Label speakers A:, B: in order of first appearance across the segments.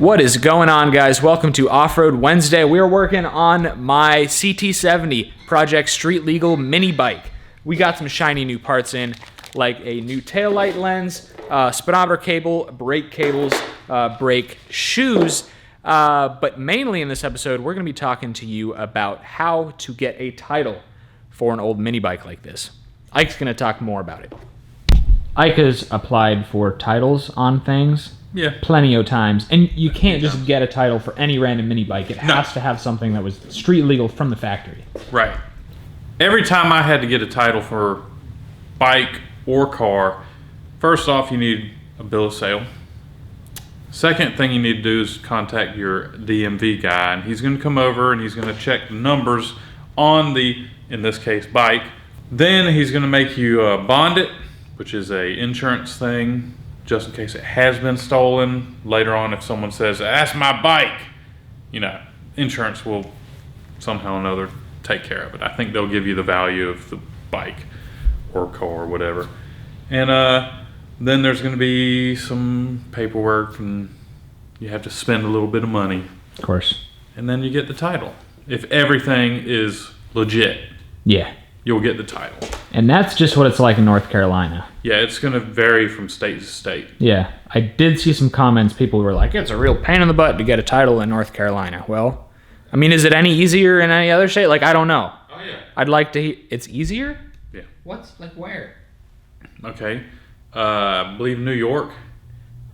A: What is going on, guys? Welcome to Off-Road Wednesday. We are working on my CT70 Project Street Legal mini bike. We got some shiny new parts in, like a new taillight lens, speedometer cable, brake cables, brake shoes. But mainly in this episode, we're going to be talking to you about how to get a title for an old mini bike like this. Ike's going to talk more about it. Ike has applied for titles on things plenty of times, and you can't just get a title for any random mini bike. It has to have something that was street legal from the factory.
B: Right. Every time I had to get a title for bike or car, first off, you need a bill of sale. Second thing you need to do is contact your DMV guy, and he's going to come over and he's going to check the numbers on the, in this case, bike. Then he's going to make you bond it, which is a insurance thing, just in case it has been stolen. Later on, if someone says, that's my bike, you know, insurance will somehow or another take care of it. I think they'll give you the value of the bike or car or whatever. And then there's going to be some paperwork, and you have to spend a little bit of money.
A: Of course.
B: And then you get the title. If everything is legit, you'll get the title.
A: And that's just what it's like in North Carolina.
B: Yeah, it's going to vary from state to state.
A: Yeah, I did see some comments. People were like, it's a real pain in the butt to get a title in North Carolina. Well, I mean, is it any easier in any other state? Like, I don't know.
B: Oh, yeah.
A: I'd like to... It's easier?
B: Yeah.
A: What's, like, where?
B: Okay. I believe New York,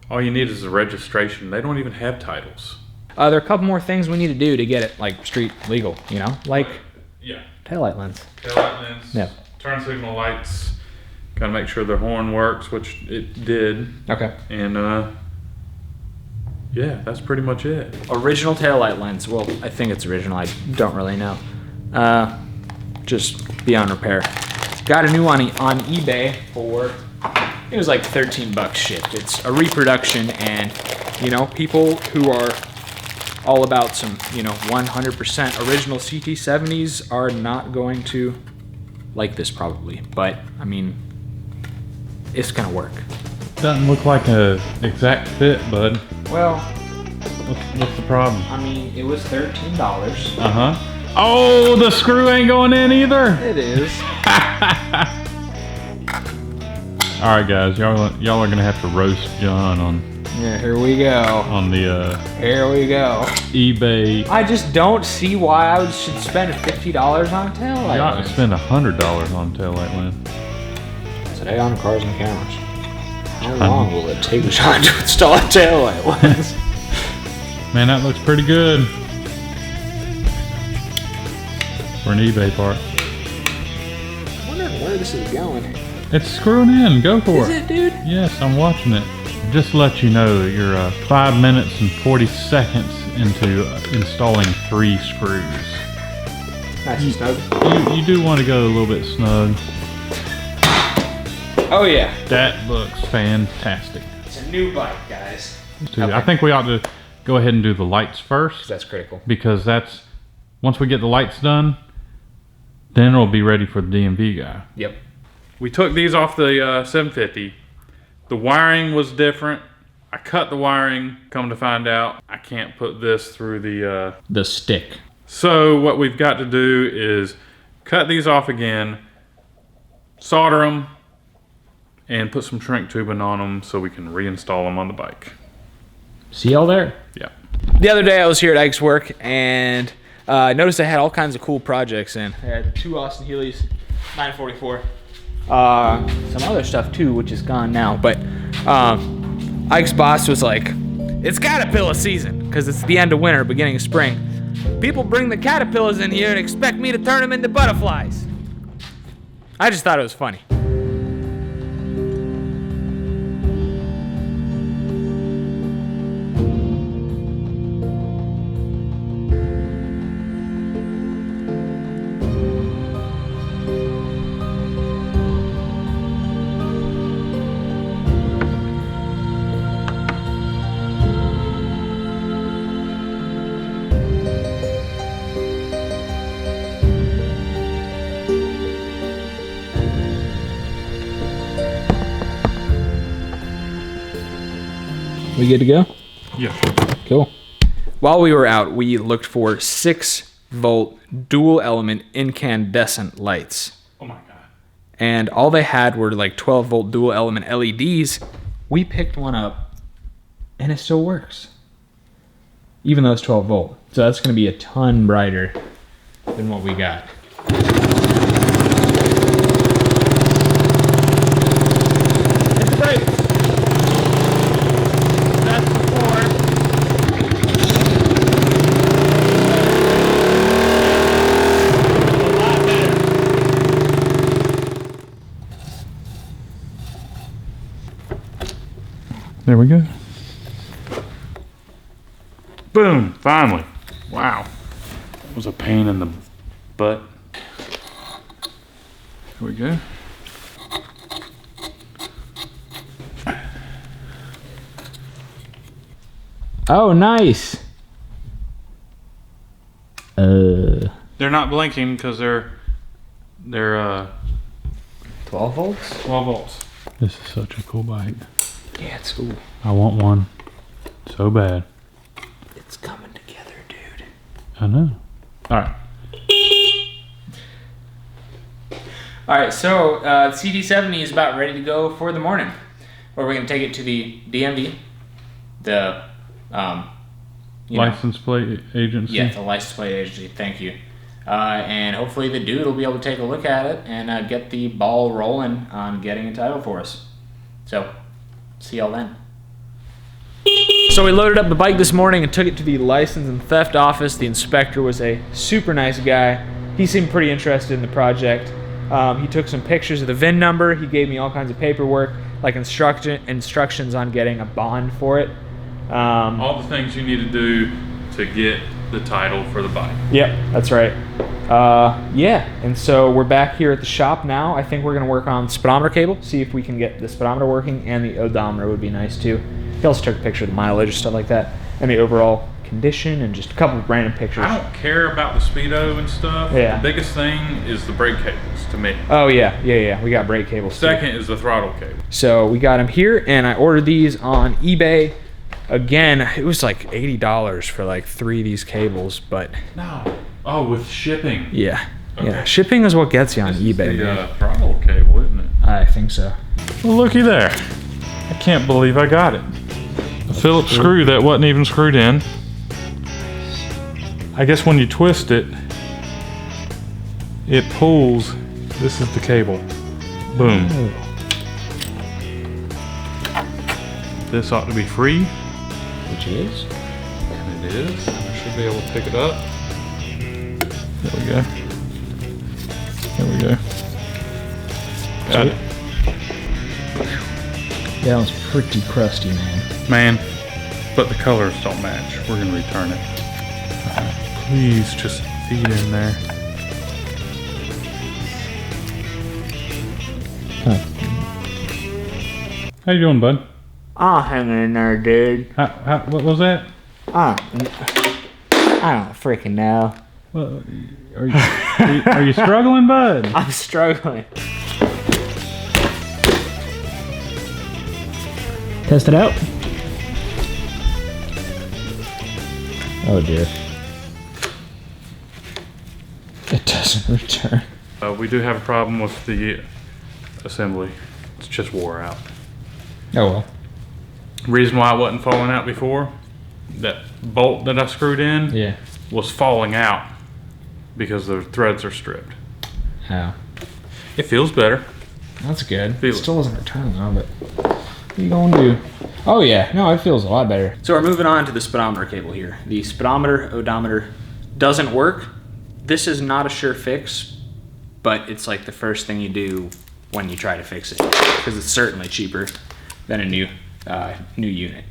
B: all you need is a registration. They don't even have titles.
A: There are a couple more things we need to do to get it, like, street legal, you know? Like,
B: yeah,
A: taillight lens.
B: Taillight lens.
A: Yeah.
B: Turn signal lights. Got to make sure their horn works, which it did.
A: Okay.
B: And, yeah, that's pretty much it.
A: Original taillight lens. Well, I think it's original. I don't really know. Just beyond repair. Got a new one on eBay for... It was like 13 bucks shipped. It's a reproduction, and, you know, people who are all about some, you know, 100% original CT70s are not going to like this probably. But, I mean, it's gonna work.
B: Doesn't look like a exact fit, bud.
A: Well,
B: what's the problem?
A: I mean, it was $13.
B: Uh-huh. Oh, the screw ain't going in either.
A: It is.
B: All right, guys, y'all are gonna have to roast John on.
A: Yeah, here we go.
B: On the
A: here we go.
B: eBay.
A: I just don't see why I should spend $50 on a taillight.
B: You ought to spend $100 on taillight lens.
A: Today on Cars and Cameras. How long will it take John to install a taillight lens?
B: Man, that looks pretty good for an eBay part.
A: I'm wondering where this is going.
B: It's screwing in. Go for
A: it. Is it, dude?
B: Yes, I'm watching it. Just to let you know, you're 5 minutes and 40 seconds into installing 3 screws.
A: Nice and snug.
B: You do want to go a little bit snug.
A: Oh yeah.
B: That looks fantastic.
A: It's a new bike, guys.
B: Okay. I think we ought to go ahead and do the lights first.
A: That's critical.
B: Because that's, once we get the lights done, then it'll be ready for the DMV guy.
A: Yep.
B: We took these off the 750. The wiring was different. I cut the wiring. Come to find out, I can't put this through
A: the stick.
B: So what we've got to do is cut these off again, solder them, and put some shrink tubing on them so we can reinstall them on the bike.
A: See y'all there?
B: Yeah.
A: The other day I was here at Ike's work, and I noticed I had all kinds of cool projects in. I had 2 Austin Healey's 944. Some other stuff too, which is gone now. But Ike's boss was like, it's caterpillar season, because it's the end of winter, beginning of spring. People bring the caterpillars in here and expect me to turn them into butterflies. I just thought it was funny. We good to go?
B: Yeah.
A: Cool. While we were out, we looked for 6-volt dual element incandescent lights.
B: Oh my God.
A: And all they had were like 12-volt dual element LEDs. We picked one up and it still works, even though it's 12 volt. So that's going to be a ton brighter than what we got. Hit the brakes. That's the floor. A lot better.
B: There we go. Boom, finally. Wow. That was a pain in the butt. Here we go.
A: Oh, nice.
B: They're not blinking because they're
A: 12 volts?
B: 12 volts. This is such a cool bike.
A: Yeah, it's cool.
B: I want one so bad.
A: It's coming together, dude.
B: I know. All right.
A: All right, so CT70 is about ready to go for the morning. Where we're going to take it to the DMV, the
B: License plate agency.
A: Yeah, the license plate agency. Thank you. And hopefully the dude will be able to take a look at it and get the ball rolling on getting a title for us. So, see y'all then. So we loaded up the bike this morning and took it to the license and theft office. The inspector was a super nice guy. He seemed pretty interested in the project. He took some pictures of the VIN number. He gave me all kinds of paperwork, like instructions on getting a bond for it.
B: All the things you need to do to get the title for the bike.
A: Yep, that's right. Yeah, and so we're back here at the shop now. I think we're going to work on the speedometer cable, see if we can get the speedometer working, and the odometer would be nice too. He also took a picture of the mileage and stuff like that, and the overall condition, and just a couple of random pictures.
B: I don't care about the speedo and stuff.
A: Yeah.
B: The biggest thing is the brake cables to me.
A: Oh yeah. We got brake cables too.
B: Second is the throttle cable.
A: So we got them here, and I ordered these on eBay. Again, it was like $80 for like 3 of these cables, but
B: No. Oh, with shipping.
A: yeah.
B: Okay.
A: Yeah, shipping is what gets you on eBay,
B: The
A: man.
B: throttle cable, isn't it?
A: I think so.
B: Well, looky there. I can't believe I got it. A Phillips screw that wasn't even screwed in. I guess when you twist it, it pulls. This is the cable. Boom. This ought to be free.
A: Which is?
B: And it is. I should be able to pick it up. There we go. There we go. Got it.
A: Yeah, that was pretty crusty, man.
B: Man, but the colors don't match. We're gonna return it. Please just feed in there. How you doing, bud?
A: Oh, hanging in there, dude.
B: What was that?
A: I don't freaking know.
B: Well, are you struggling, bud?
A: I'm struggling. Test it out. Oh dear. It doesn't return.
B: We do have a problem with the assembly. It's just wore out.
A: Oh well.
B: Reason why it wasn't falling out before, that bolt that I screwed in
A: Yeah.
B: was falling out because the threads are stripped.
A: How?
B: It feels better.
A: That's good.
B: Feel
A: It
B: it.
A: still doesn't return though, but what are you gonna do? Oh yeah, no, it feels a lot better. So we're moving on to the speedometer cable here. The speedometer, odometer doesn't work. This is not a sure fix, but it's like the first thing you do when you try to fix it, because it's certainly cheaper than a new unit.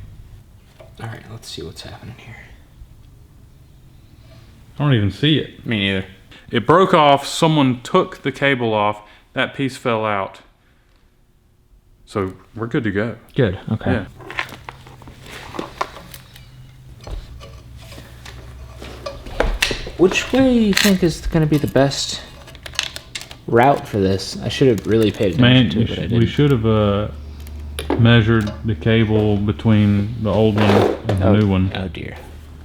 A: All right, let's see what's happening here.
B: I don't even see it.
A: Me neither.
B: It broke off. Someone took the cable off. That piece fell out. So we're good to go.
A: Good. Okay.
B: Yeah.
A: Which way do you think is going to be the best route for this? I should have really paid attention
B: Man,
A: to it, but I didn't.
B: we should have measured the cable between the old one and the new one.
A: Oh dear.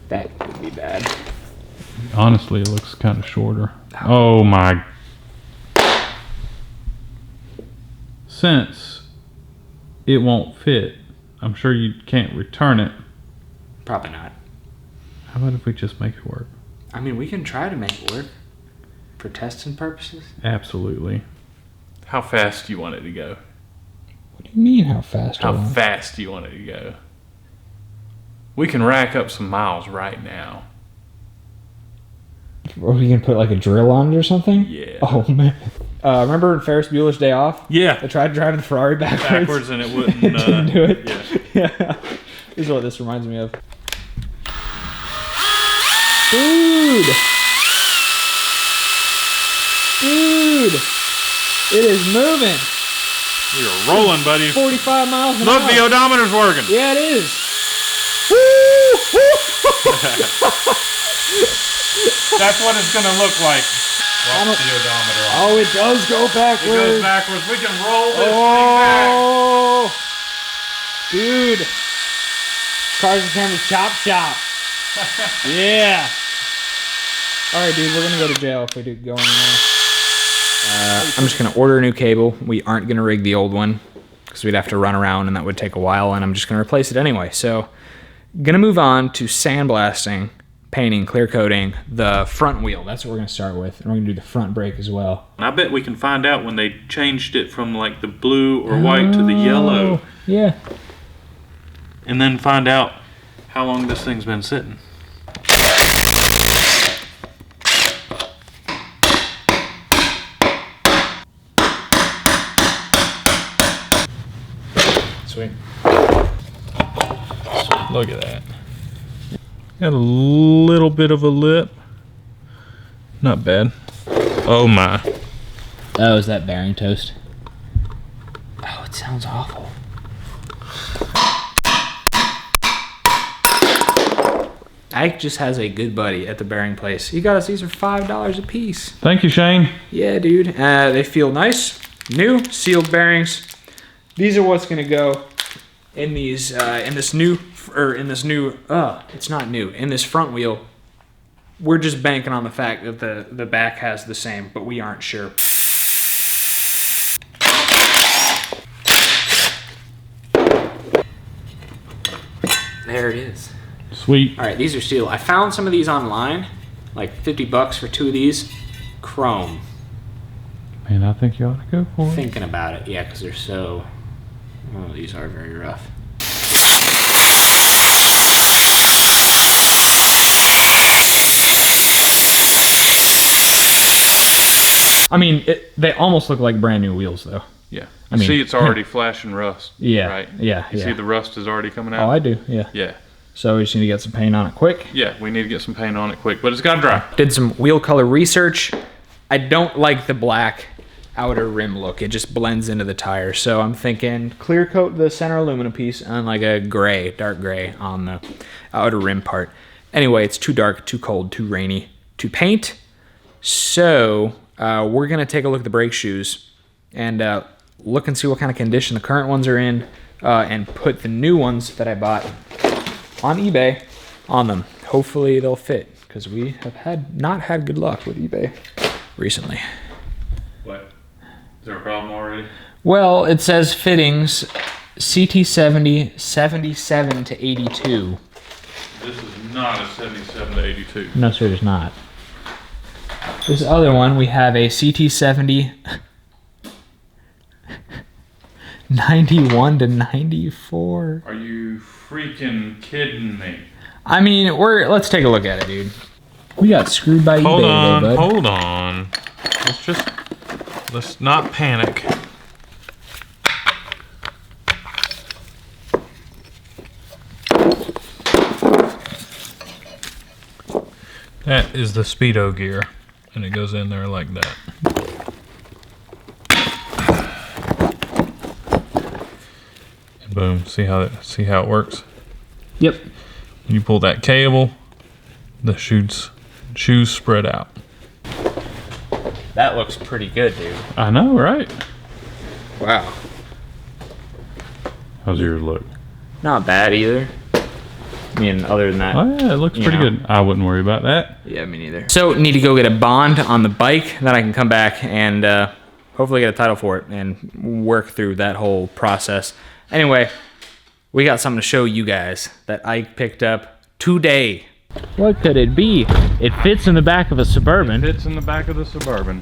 A: That would be bad.
B: Honestly, it looks kind of shorter. Oh my. Since it won't fit, I'm sure you can't return it.
A: Probably not.
B: How about if we just make it work?
A: I mean, we can try to make it work. For testing purposes?
B: Absolutely. How fast do you want it to go?
A: What do you mean, how fast?
B: How fast do you want it to go? We can rack up some miles right now.
A: Are we gonna put like a drill on it or something?
B: Yeah.
A: Oh man. Remember in Ferris Bueller's Day Off?
B: Yeah.
A: I tried driving the Ferrari backwards.
B: And it wouldn't
A: It didn't do it.
B: Yeah.
A: This is what this reminds me of. Dude! Dude! It is moving!
B: We are rolling, buddy.
A: 45 miles an hour.
B: Look, the odometer's working.
A: Yeah, it is.
B: That's what it's going to look like. Watch the odometer on.
A: Oh, it does go backwards.
B: It goes backwards. We can roll this thing back.
A: Oh! Dude. Cars and Cameras chop shop. Yeah. Alright, dude, we're going to go to jail if we do go anymore. I'm just going to order a new cable. We aren't going to rig the old one because we'd have to run around and that would take a while, and I'm just going to replace it anyway. So, going to move on to sandblasting, painting, clear coating the front wheel. That's what we're going to start with, and we're going to do the front brake as well.
B: I bet we can find out when they changed it from like the blue or white to the yellow.
A: Yeah.
B: And then find out how long this thing's been sitting.
A: Sweet.
B: Look at that. Got a little bit of a lip. Not bad. Oh my.
A: Oh, is that bearing toast? Oh, it sounds awful. Ike just has a good buddy at the bearing place. He got us these for $5 a piece.
B: Thank you, Shane.
A: Yeah, dude. They feel nice, new, sealed bearings. These are what's gonna go in these, in this front wheel. We're just banking on the fact that the back has the same, but we aren't sure. There it is.
B: Sweet.
A: All right, these are steel. I found some of these online, like 50 bucks for 2 of these. Chrome.
B: Man, I think you ought to go for it.
A: Thinking about it, yeah, because they're so... Oh, these are very rough. I mean, they almost look like brand new wheels, though.
B: Yeah.
A: I mean,
B: see, it's already flashing rust.
A: Yeah.
B: Right?
A: Yeah.
B: You see the rust is already coming out?
A: Oh, I do, yeah.
B: Yeah.
A: So we just need to get some paint on it quick.
B: Yeah, we need to get some paint on it quick, but it's got to dry.
A: Did some wheel color research. I don't like the black outer rim look. It just blends into the tire. So I'm thinking clear coat the center aluminum piece and like a gray, dark gray on the outer rim part. Anyway, it's too dark, too cold, too rainy to paint. So we're going to take a look at the brake shoes and look and see what kind of condition the current ones are in and put the new ones that I bought on eBay on them. Hopefully they'll fit because we have not had good luck with eBay recently.
B: What? Is there a problem already?
A: Well, it says fittings CT70 77 to 82.
B: This is not a 77 to 82.
A: No, sir, it is not. This other one, we have a CT70 91 to 94.
B: Are you freaking kidding me?
A: I mean, let's take a look at it, dude. We got screwed by eBay today, bud.
B: Hold on. Let's not panic. That is the Speedo gear, and it goes in there like that. And boom, see how it works?
A: Yep.
B: When you pull that cable, the shoes spread out.
A: That looks pretty good, dude.
B: I know, right?
A: Wow.
B: How's yours look?
A: Not bad either. I mean, other than that.
B: Oh yeah, it looks pretty good. I wouldn't worry about that.
A: Yeah, me neither. So, need to go get a bond on the bike, then I can come back and hopefully get a title for it and work through that whole process. Anyway, we got something to show you guys that Ike picked up today. What could it be? It fits in the back of a Suburban.
B: It fits in the back of the Suburban.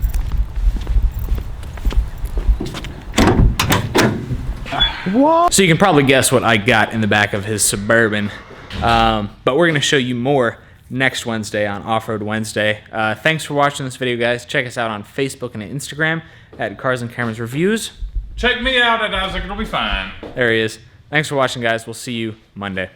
A: What? So you can probably guess what I got in the back of his Suburban. But we're going to show you more next Wednesday on Off-Road Wednesday. Thanks for watching this video, guys. Check us out on Facebook and Instagram at Cars and Cameras Reviews.
B: Check me out at Isaac. It'll be fine.
A: There he is. Thanks for watching, guys. We'll see you Monday.